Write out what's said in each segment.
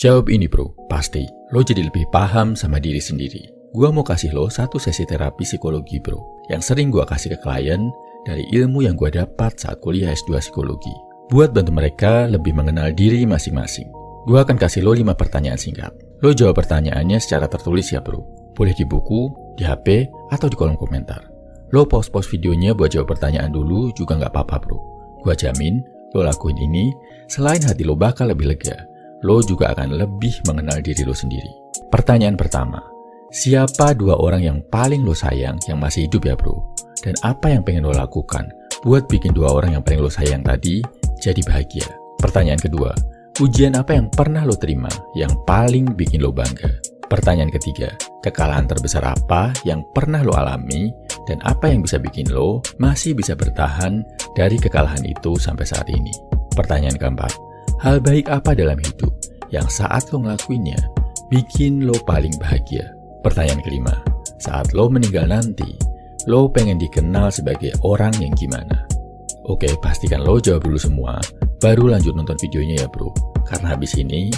Jawab ini bro, pasti lo jadi lebih paham sama diri sendiri. Gua mau kasih lo satu sesi terapi psikologi bro, yang sering gua kasih ke klien dari ilmu yang gua dapat saat kuliah S2 psikologi. Buat bantu mereka lebih mengenal diri masing-masing. Gua akan kasih lo 5 pertanyaan singkat. Lo jawab pertanyaannya secara tertulis ya bro. Boleh di buku, di HP, atau di kolom komentar. Lo pause videonya buat jawab pertanyaan dulu juga nggak apa-apa bro. Gua jamin lo lakuin ini, selain hati lo bakal lebih lega, lo juga akan lebih mengenal diri lo sendiri. Pertanyaan pertama, siapa 2 orang yang paling lo sayang yang masih hidup ya bro? Dan apa yang pengen lo lakukan buat bikin 2 orang yang paling lo sayang tadi jadi bahagia? Pertanyaan kedua, ujian apa yang pernah lo terima yang paling bikin lo bangga? Pertanyaan ketiga, kekalahan terbesar apa yang pernah lo alami dan apa yang bisa bikin lo masih bisa bertahan dari kekalahan itu sampai saat ini? Pertanyaan keempat, hal baik apa dalam hidup yang saat lo ngelakuinnya bikin lo paling bahagia? Pertanyaan kelima, saat lo meninggal nanti, lo pengen dikenal sebagai orang yang gimana? Oke, pastikan lo jawab dulu semua, baru lanjut nonton videonya ya bro. Karena habis ini,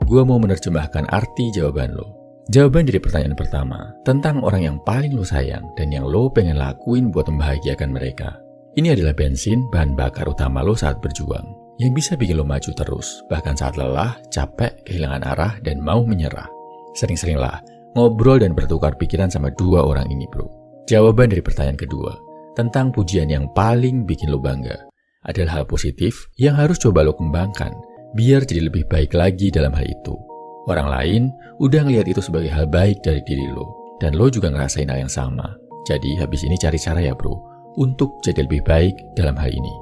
gue mau menerjemahkan arti jawaban lo. Jawaban dari pertanyaan pertama, tentang orang yang paling lo sayang dan yang lo pengen lakuin buat membahagiakan mereka. Ini adalah bensin, bahan bakar utama lo saat berjuang, yang bisa bikin lo maju terus, bahkan saat lelah, capek, kehilangan arah, dan mau menyerah. Sering-seringlah ngobrol dan bertukar pikiran sama 2 orang ini bro. Jawaban dari pertanyaan kedua, tentang pujian yang paling bikin lo bangga, adalah hal positif yang harus coba lo kembangkan, biar jadi lebih baik lagi dalam hal itu. Orang lain udah ngelihat itu sebagai hal baik dari diri lo, dan lo juga ngerasain hal yang sama. Jadi habis ini cari cara ya bro, untuk jadi lebih baik dalam hal ini.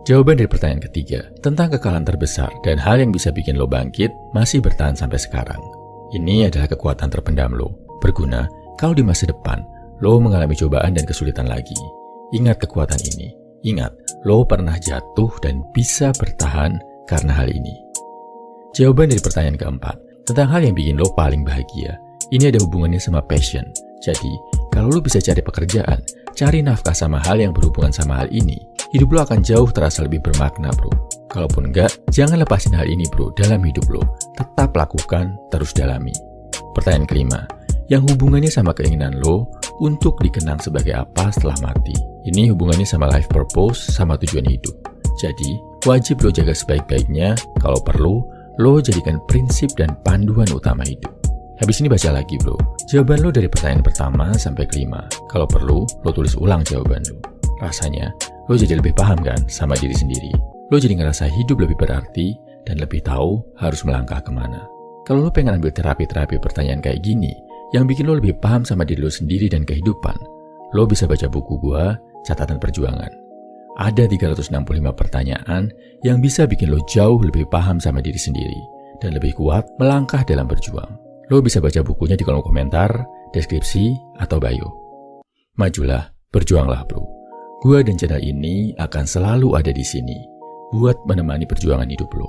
Jawaban dari pertanyaan ketiga, tentang kekalahan terbesar dan hal yang bisa bikin lo bangkit, masih bertahan sampai sekarang. Ini adalah kekuatan terpendam lo, berguna kalau di masa depan lo mengalami cobaan dan kesulitan lagi. Ingat kekuatan ini, ingat lo pernah jatuh dan bisa bertahan karena hal ini. Jawaban dari pertanyaan keempat, tentang hal yang bikin lo paling bahagia. Ini ada hubungannya sama passion. Jadi, kalau lo bisa cari pekerjaan, cari nafkah sama hal yang berhubungan sama hal ini, hidup lo akan jauh terasa lebih bermakna bro. Kalaupun enggak, jangan lepasin hal ini bro dalam hidup lo. Tetap lakukan, terus dalami. Pertanyaan kelima, yang hubungannya sama keinginan lo untuk dikenang sebagai apa setelah mati. Ini hubungannya sama life purpose, sama tujuan hidup. Jadi, wajib lo jaga sebaik-baiknya. Kalau perlu, lo jadikan prinsip dan panduan utama hidup. Habis ini baca lagi bro, jawaban lo dari pertanyaan pertama sampai kelima. Kalau perlu, lo tulis ulang jawaban lo. Rasanya, lo jadi lebih paham kan sama diri sendiri. Lo jadi ngerasa hidup lebih berarti dan lebih tahu harus melangkah kemana. Kalau lo pengen ambil terapi-terapi pertanyaan kayak gini, yang bikin lo lebih paham sama diri lo sendiri dan kehidupan, lo bisa baca buku gua, Catatan Perjuangan. Ada 365 pertanyaan yang bisa bikin lo jauh lebih paham sama diri sendiri dan lebih kuat melangkah dalam berjuang. Lo bisa baca bukunya di kolom komentar, deskripsi, atau bio. Majulah, berjuanglah bro. Gua dan channel ini akan selalu ada di sini buat menemani perjuangan hidup lo.